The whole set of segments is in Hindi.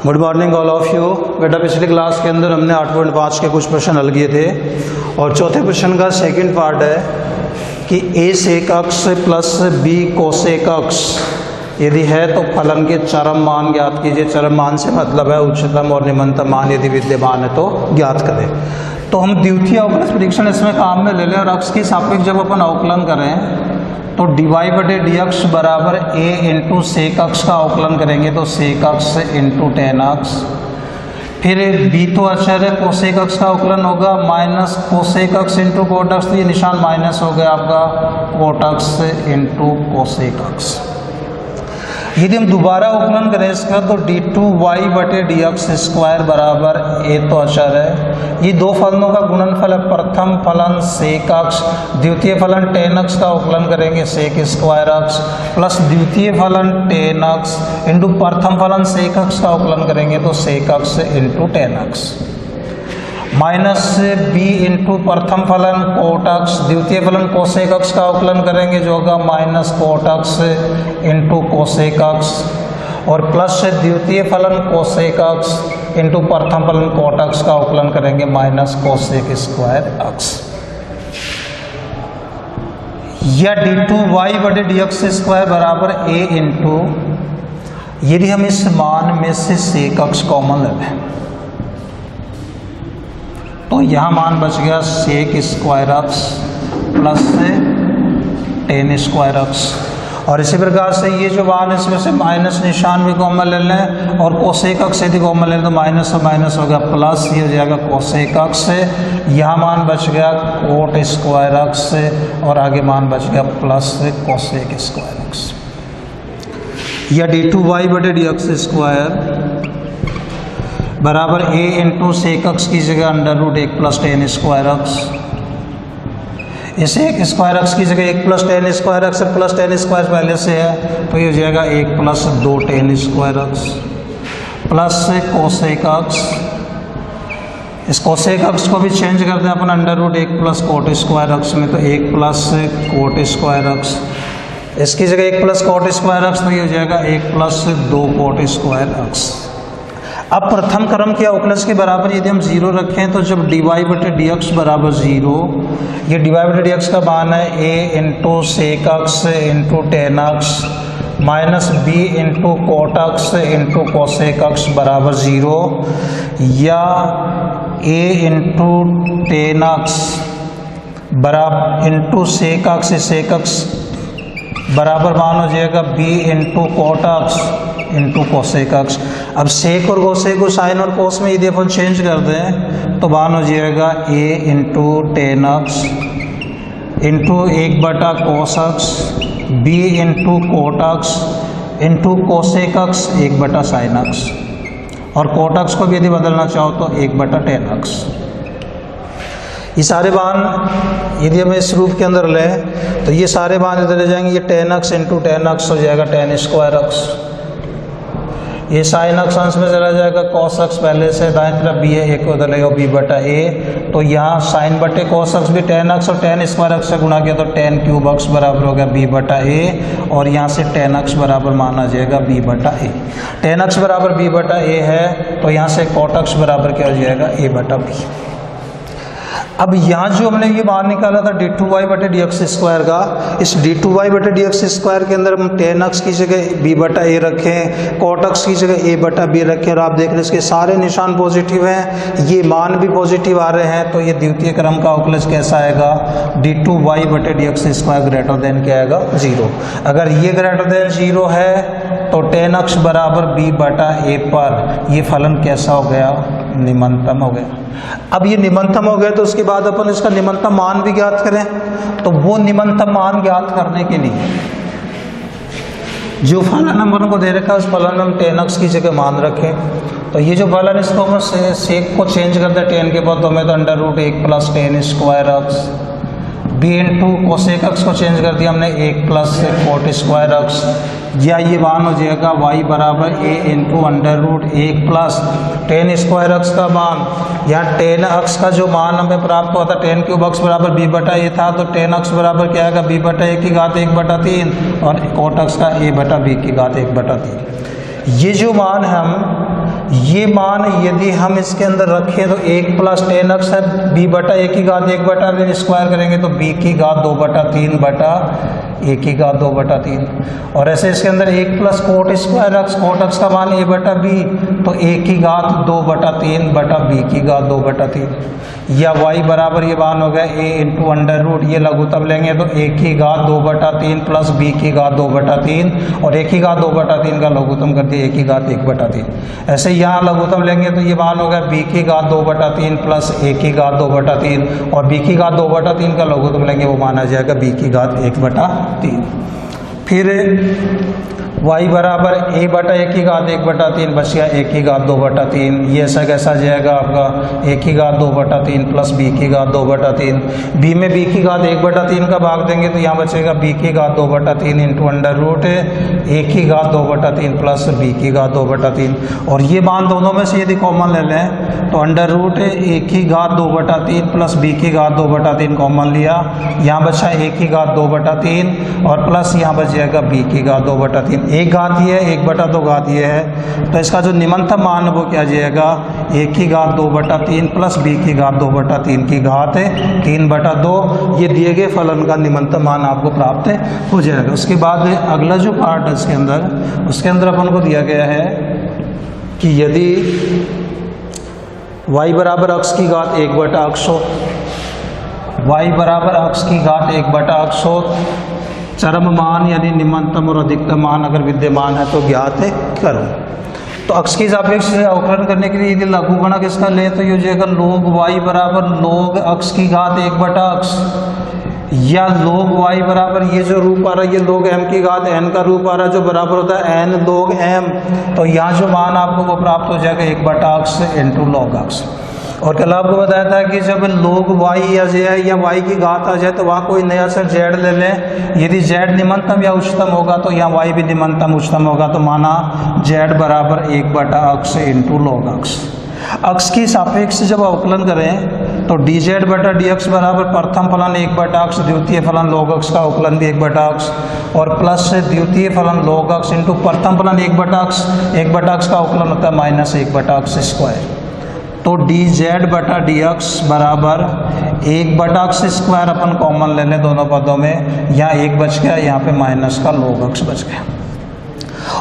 Good morning all of you. बेटा पिछली क्लास के अंदर हमने 8.5 के कुछ प्रश्न हल किए थे और चौथे प्रश्न का सेकंड पार्ट है कि a सेक अक्ष प्लस b कोसेक अक्ष यदि है तो फलन के चरम मान ज्ञात कीजिए। चरम मान से मतलब है उच्चतम और निम्नतम मान यदि विद्यमान है तो ज्ञात करें। तो हम द्वितीय अवकलज परीक्षण इसमें काम में ले लें और अक्ष के सापेक्ष जब अपन अवकलन करें तो dy बटे dx बराबर a इंटू सेक अक्ष का अवकलन करेंगे तो सेक अक्ष इंटू टेन अक्ष। फिर b तो अचर है, कोसेक अक्ष का अवकलन होगा माइनस कोसेक अक्ष इंटू कोट अक्ष, तो ये निशान माइनस हो गया आपका कोट अक्ष इंटू कोसेक अक्ष। यदि हम दोबारा अवकलन करें इसका तो d2y बटे dx स्क्वायर बराबर a तो अचर है। ये दो फलनों का गुणनफल है। प्रथम फलन सेक अक्ष, द्वितीय फलन टेन अक्ष का अवकलन करेंगे सेक स्क्वायर अक्ष प्लस द्वितीय फलन टेन अक्ष इंटू प्रथम फलन सेक अक्ष का अवकलन करेंगे तो सेक अक्ष इंटू टेन अक्ष माइनस b इंटू प्रथम फलन कोट अक्ष, द्वितीय फलन कोसेक अक्ष का अवकलन करेंगे जो होगा माइनस कोट अक्ष इंटू कोसेक अक्ष और प्लस द्वितीय फलन कोसेक अक्ष इंटू प्रथम फलन कोट अक्ष का अवकलन करेंगे माइनस कोसेक स्क्वायर अक्ष। या d2y बटे dx स्क्वायर बराबर a इंटू, यदि हम इस मान में से सेक अक्ष कॉमन ले लें तो यहाँ मान बच गया sec square x plus tan square अक्ष। और इसी प्रकार से ये जो मान है इसमें से माइनस निशान भी कॉमन ले लें और कोसेक अक्ष यदि कॉमन ले लें तो माइनस और माइनस हो गया प्लस, ये हो जाएगा कोसेक अक्ष से। यहाँ मान बच गया कोट स्क्वायर अक्ष से और आगे मान बच गया प्लस कोसेक स्क्वायर अक्ष। या d2y बटे dx स्क्वायर बराबर a इंटू सेक अक्ष की जगह under root 1 plus tan square x. इसे एक स्क्वायर अक्ष की जगह 1 plus tan square x plus tan square पहले से है तो ये हो जाएगा 1 plus 2 tan square x plus cosec x. इस कोसेक अक्ष को भी चेंज कर दें अपन under root 1 plus cot square x में तो 1 प्लस कोट स्क्वायर अक्ष। इसकी जगह 1 प्लस कोट स्क्वायर अक्ष तो ये हो जाएगा 1 प्लस 2 कोट स्क्वायर अक्ष। अब प्रथम क्रम के अवकलज के बराबर यदि हम 0 रखें तो जब dy बटे dx बराबर 0, ये dy बटे dx का मान है a इंटू सेक अक्ष इंटू टेन अक्ष माइनस b इंटू कोट अक्ष इंटू कोसेक अक्ष बराबर 0, या a इंटू टेन अक्ष बराबर इंटू सेक अक्ष बराबर मान हो जाएगा b इंटू कोट अक्ष इंटू कोसेक अक्ष। अब सेक और कोसेक को साइन और कोस में यदि अपन चेंज कर दें तो मान हो जाएगा a इंटू टेन अक्ष इंटू 1 बटा कोस अक्ष b इंटू कोट अक्ष इंटू कोसेक अक्ष 1 बटा साइन अक्ष और कोट अक्ष को भी यदि बदलना चाहो तो 1 बटा टेन अक्ष। ये सारे मान यदि हम इस रूप के अंदर लें तो ये सारे मान इधर ले जाएंगे। ये टेन अक्ष इंटू टेन अक्ष हो जाएगा टेन स्क्वायर अक्ष। ये साइन अक्ष अंश में चला जाएगा, कॉस अक्ष पहले से दाएं तरफ b है, एक उधर लेगा b बटा a तो यहाँ साइन बटे कॉस अक्ष भी टेन अक्ष और टेन स्क्वायर अक्ष से गुणा किया तो टेन क्यूब अक्ष बराबर हो गया b बटा a और यहाँ से टेन अक्ष बराबर माना जाएगा b बटा a। टेन अक्ष बराबर b बटा a है तो यहाँ से कॉट अक्ष बराबर क्या हो जाएगा a बटा b। अब यहाँ जो हमने ये मान निकाला था d2y बटे dx स्क्वायर का, इस d2y बटे dx स्क्वायर के अंदर हम टेन अक्ष की जगह b बटा a रखें, कोट अक्ष की जगह a बटा b रखें और आप देख रहे हैं इसके सारे निशान पॉजिटिव हैं, ये मान भी पॉजिटिव आ रहे हैं तो ये द्वितीय क्रम का अवकलज कैसा आएगा d2y बटे dx स्क्वायर ग्रेटर देन क्या आएगा 0। अगर ये ग्रेटर देन 0 है तो टेन अक्ष बराबर b बटा a पर ये फलन कैसा हो गया निम्नतम हो गया। अब ये निम्नतम हो गया तो उसके बाद अपन इसका निम्नतम मान भी ज्ञात करें तो वो निम्नतम मान ज्ञात करने के लिए जो फलन अपन को दे रखा है उस फलन में हम टेन अक्ष की जगह मान रखें तो ये जो फलन इसको हम सेक को चेंज कर दें टेन के बाद तो हमें तो under root 1 plus tan square x, b into cosec x को चेंज कर दिया हमने 1 प्लस कोट स्क्वायर अक्ष, या ये मान हो जाएगा y बराबर a into under root 1 plus tan square x का मान। यहाँ टेन अक्ष का जो मान हमें प्राप्त हुआ था टेन क्यूब अक्ष बराबर b बटा a था तो टेन अक्ष बराबर क्या आएगा b बटा a की घात 1 बटा 3 और कोट अक्ष का a बटा b की घात 1 बटा 3। ये जो मान हम ये मान यदि हम इसके अंदर रखें तो 1 प्लस टेन एक्स है, b बटा ए की घात 1 बटा तीन स्क्वायर करेंगे तो b की घात 2 बटा 3 बटा ए की घात 2 बटा 3। और ऐसे इसके अंदर 1 plus cot square x, cot x का मान a बटा b तो a की घात 2 बटा 3 बटा b की घात 2 बटा 3। या y बराबर ये मान हो गया a इंटू अंडर रूट, ये लघुत्तम लेंगे तो a की घात 2 बटा 3 प्लस b की घात 2 बटा 3 और a की घात 2 बटा 3 का लघुत्तम कर दिया a की घात 1 बटा 3। ऐसे यहाँ लघुत्तम लेंगे तो ये मान हो गया b की घात 2 बटा 3 प्लस a की घात 2 बटा 3 और b की घात 2 बटा 3 का लघुत्तम लेंगे वो माना जाएगा b की घात 1 बटा 3। फिर y बराबर a बटा ए की घात 1 बटा 3 बच गया a की घात 2 बटा 3। ये ऐसा कैसा जाएगा आपका a की घात 2 बटा 3 प्लस b की घात 2 बटा 3। b में b की घात 1 बटा 3 का भाग देंगे तो यहाँ बचेगा b की घात 2 बटा 3 इंटू अंडर रूट a की घात 2 बटा 3 प्लस b की घात 2 बटा 3। और ये मान दोनों में से यदि कॉमन ले लें तो अंडर रूट a की घात 2 बटा 3 प्लस b की घात 2 बटा 3 कॉमन लिया, यहाँ बचा a की घात 2 बटा 3 और प्लस यहाँ बच जाएगा b की घात 2 बटा 3। एक घात ये है, 1 बटा 2 घात ये है, तो इसका जो निम्नतम मान है वो क्या जाएगा a की घात 2 बटा 3 प्लस b की घात 2 बटा 3 की घात 3 बटा 2। ये दिए गए फलन का निम्नतम मान आपको प्राप्त हो जाएगा। उसके बाद अगला जो पार्ट है उसके अंदर अपन को दिया गया है कि यदि y बराबर अक्ष की घात 1 बटा अक्ष हो, y बराबर अक्ष की घात 1 बटा अक्ष हो, चरम मान यानी निम्नतम और अधिकतम मान अगर विद्यमान है तो ज्ञात करो। तो अक्ष की सापेक्ष से अवकलन करने के लिए यदि लघुगणक इसका ले तो ये हो जाएगा log y बराबर log अक्ष की घात 1 बटा अक्ष, या log y बराबर ये जो रूप आ रहा है ये log m की घात n का रूप आ रहा है जो बराबर होता है n log m। तो यहाँ जो मान आपको वो प्राप्त हो जाएगा 1 बटा अक्ष इंटू log अक्ष। और कल आपको बताया था कि जब log y आ जाए या y की घात आ जाए तो वहाँ कोई नया अक्षर z ले लें। यदि z निम्नतम या उच्चतम होगा तो यहाँ y भी निम्नतम उच्चतम होगा, तो माना z बराबर 1 बटा अक्ष इंटू log अक्ष। अक्ष की सापेक्ष जब अवकलन करें तो dz बटा dx बराबर प्रथम फलन 1 बटा अक्ष, द्वितीय फलन log अक्ष का अवकलन भी 1 बटा अक्ष और प्लस से द्वितीय फलन log अक्ष इंटू प्रथम फलन 1 बटा अक्ष। 1 बटा अक्ष का अवकलन होता है माइनस 1 बटा अक्ष स्क्वायर। तो dz बटा dx बराबर 1 बटा अक्ष स्क्वायर अपन कॉमन ले लें दोनों पदों में, यहाँ 1 बच गया, यहाँ पे माइनस का log अक्ष बच गया।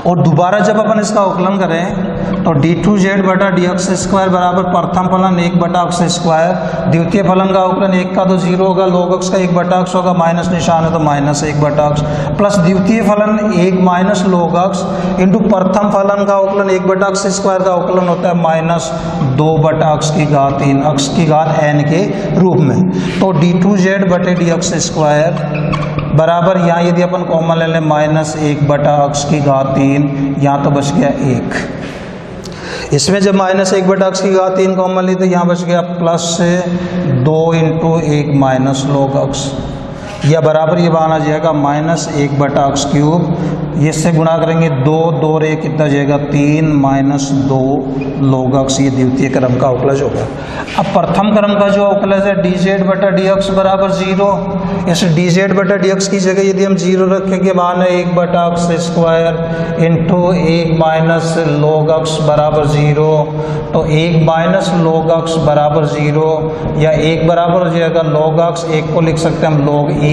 और दोबारा जब अपन इसका अवकलन करें तो d2z बटा dx स्क्वायर बराबर प्रथम फलन 1 बटा अक्ष स्क्वायर, द्वितीय फलन का अवकलन 1 का तो 0 होगा, log अक्ष का 1 बटा अक्ष होगा, माइनस निशान है तो माइनस 1 बटा अक्ष, प्लस द्वितीय फलन 1 माइनस log अक्ष इंटू प्रथम फलन का अवकलन 1 बटा अक्ष स्क्वायर का अवकलन होता है माइनस 2 बटा अक्ष की घात 3 अक्ष की घात n के रूप में। तो d2z बटे dx स्क्वायर बराबर यहाँ यदि अपन कॉमन ले लें माइनस 1 बटा अक्ष की घात 3, यहाँ तो बच गया 1। इसमें जब माइनस 1 बटा अक्ष की घात 3 कॉमन ली तो यहाँ बच गया प्लस से 2 इंटू 1 माइनस log अक्ष, या बराबर ये माना जाएगा माइनस 1 बटा अक्ष क्यूब, ये से गुणा करेंगे 2 2 रे कितना जाएगा 3 माइनस 2 log अक्ष, ये द्वितीय क्रम का अवकलज होगा। अब प्रथम क्रम का जो अवकलज है dz बटा dx बराबर 0, इस dz बटा dx की जगह यदि हम 0 रखेंगे मान है 1 बटा अक्ष स्क्वायर इंटू 1 माइनस log अक्ष बराबर 0, तो 1 माइनस log अक्ष बराबर 0 या 1 बराबर हो जाएगा log अक्ष, 1 को लिख सकते हैं हम log e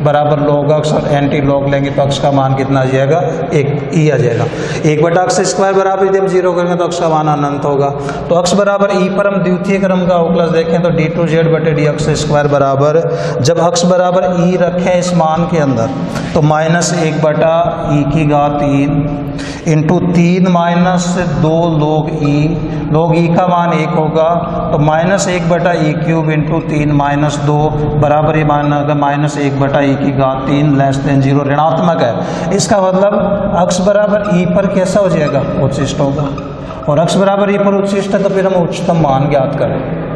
बराबर log अक्ष और एंटी लॉग लेंगे तो अक्ष का मान कितना आ जाएगा 1 ई आ जाएगा। 1 बटा अक्ष स्क्वायर बराबर यदि हम 0 करेंगे तो अक्ष का मान अनंत होगा। तो अक्ष बराबर ई पर हम द्वितीय क्रम का अवकलज देखें तो d2z बटे dx स्क्वायर बराबर, जब अक्ष बराबर ई रखें इस मान के अंदर तो माइनस 1 बटा ई की घात 3 इंटू 3 माइनस 2 log ई का मान 1 होगा तो माइनस 1 बटा ई क्यूब इंटू 3 माइनस 2 बराबर ये मान होगा माइनस 1 बटा ई की घात 3 लेस देन 0, ऋणात्मक है। इसका मतलब अक्ष बराबर ई पर कैसा हो जाएगा उच्चिष्ट होगा, और अक्ष बराबर ई पर उच्चिष्ट है तो फिर हम उच्चतम मान ज्ञात करें।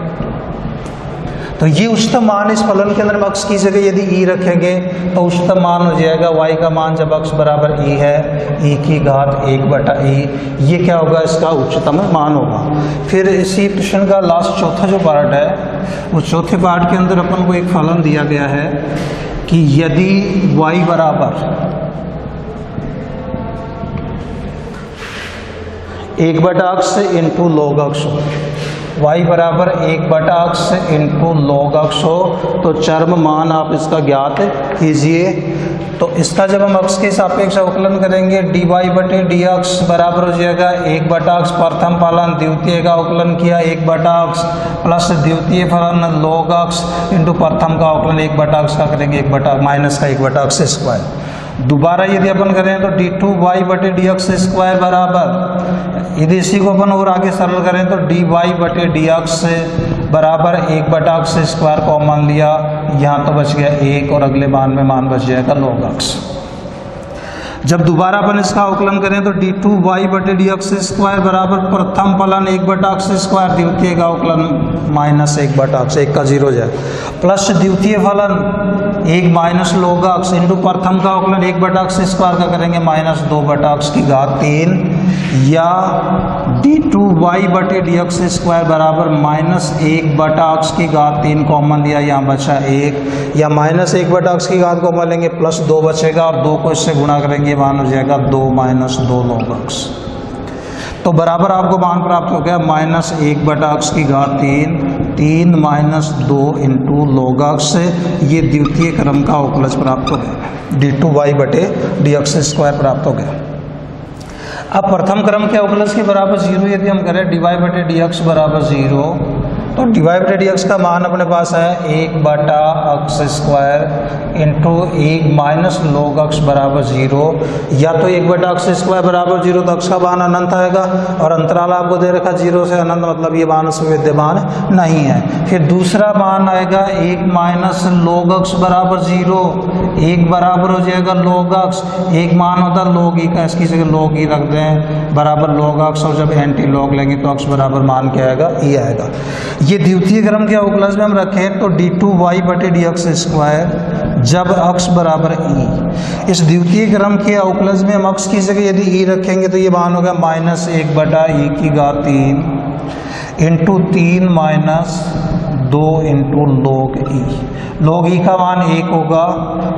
तो ये उच्चतम मान इस फलन के अंदर हम अक्ष की जगह यदि ई रखेंगे तो उच्चतम मान हो जाएगा y का मान जब अक्ष बराबर ई है e की घात 1 बटा ई, ये क्या होगा इसका उच्चतम मान होगा। फिर इसी प्रश्न का लास्ट चौथा जो पार्ट है उस चौथे पार्ट के अंदर अपन को एक फलन दिया गया है कि यदि y बराबर 1/x इंटू log x हो, y बराबर 1/x इंटू log x हो, तो चरम मान आप इसका ज्ञात कीजिए। तो इसका जब हम x के सापेक्ष अवकलन करेंगे dy/dx बराबर हो जाएगा 1/x प्रथम फलन, द्वितीय का अवकलन किया 1/x प्लस द्वितीय फलन log x इंटू प्रथम का अवकलन 1/x का करेंगे 1/x स्क्वायर। दोबारा यदि अपन करें तो d2y/dx स्क्वायर बराबर, यदि इसी को अपन और आगे सरल करें तो dy/dx बराबर 1/x स्क्वायर कॉमन लिया, यहाँ तो बच गया 1 और अगले मान में मान बच जाएगा log x। जब दोबारा अपन इसका अवकलन करें तो d2y/dx स्क्वायर बराबर प्रथम फलन 1/x स्क्वायर, द्वितीय का अवकलन माइनस 1/x, 1 का 0 जाए, प्लस द्वितीय फलन 1 माइनस log x इंटू प्रथम का अवकलन 1/x स्क्वायर का करेंगे माइनस 2/x की घात 3, या d2y/dx स्क्वायर बराबर माइनस 1/x की घात 3 कॉमन लिया, यहाँ बचा 1, या माइनस 1/x की घात कॉमन लेंगे प्लस 2 बचेगा और 2 को इससे गुणा करेंगे मान हो जाएगा 2 माइनस 2 log x। तो बराबर आपको मान प्राप्त हो गया माइनस 1/x की घात 3 माइनस 2 इंटू log x, ये द्वितीय क्रम का अवकलज प्राप्त हो गया, d2y/dx स्क्वायर प्राप्त हो गया। अब प्रथम क्रम के अवकलज के बराबर 0 यदि हम करें dy/dx बराबर 0, तो dy/dx का मान अपने पास है 1/x square into 1 minus log x बराबर 0, या तो 1/x स्क्वायर बराबर 0 तो x का मान अनंत आएगा, और अंतराल आपको दे रखा 0 से अनंत, मतलब ये मान उसमें विद्यमान नहीं है। फिर दूसरा मान आएगा 1 माइनस log x बराबर 0, 1 बराबर हो जाएगा log x, एक मान होता log e का, इसकी जगह log e रख दें बराबर log x, और जब एंटी log लेंगे तो x बराबर मान क्या आएगा, e आएगा। ये द्वितीय क्रम के अवकलज में हम रखें तो d2y/dx स्क्वायर जब x बराबर e, इस द्वितीय क्रम के अवकलज में हम x की जगह यदि e रखेंगे तो ये मान होगा माइनस 1/e की घात 3 into 3 minus 2 into log e। log e का मान 1 होगा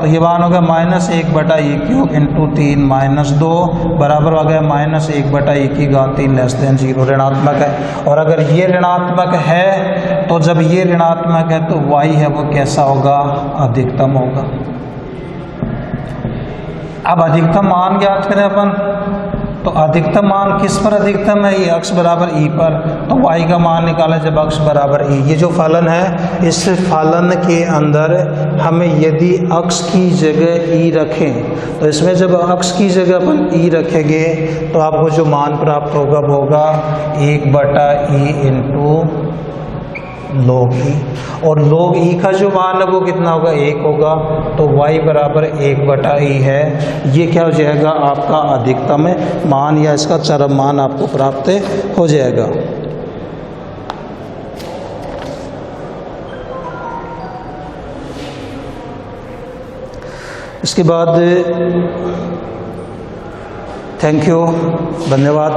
तो ये मान होगा माइनस 1/e³ इंटू 3 माइनस 2 बराबर हो गया माइनस 1/e की घात 3 लेस देन 0, ऋणात्मक है। और अगर ये ऋणात्मक है तो जब ये ऋणात्मक है तो y है वो कैसा होगा, अधिकतम होगा। अब अधिकतम मान ज्ञात करें अपन, तो अधिकतम मान किस पर अधिकतम है, ये x बराबर e पर, तो y का मान निकालें जब x बराबर e। ये जो फलन है इस फलन के अंदर हमें यदि x की जगह e रखें तो इसमें जब x की जगह अपन e रखेंगे तो आपको जो मान प्राप्त होगा वो होगा 1/e इंटू log e, और log e का जो मान है वो कितना होगा, 1 होगा, तो y बराबर 1/e है। ये क्या हो जाएगा, आपका अधिकतम मान या इसका चरम मान आपको प्राप्त हो जाएगा। इसके बाद थैंक यू, धन्यवाद।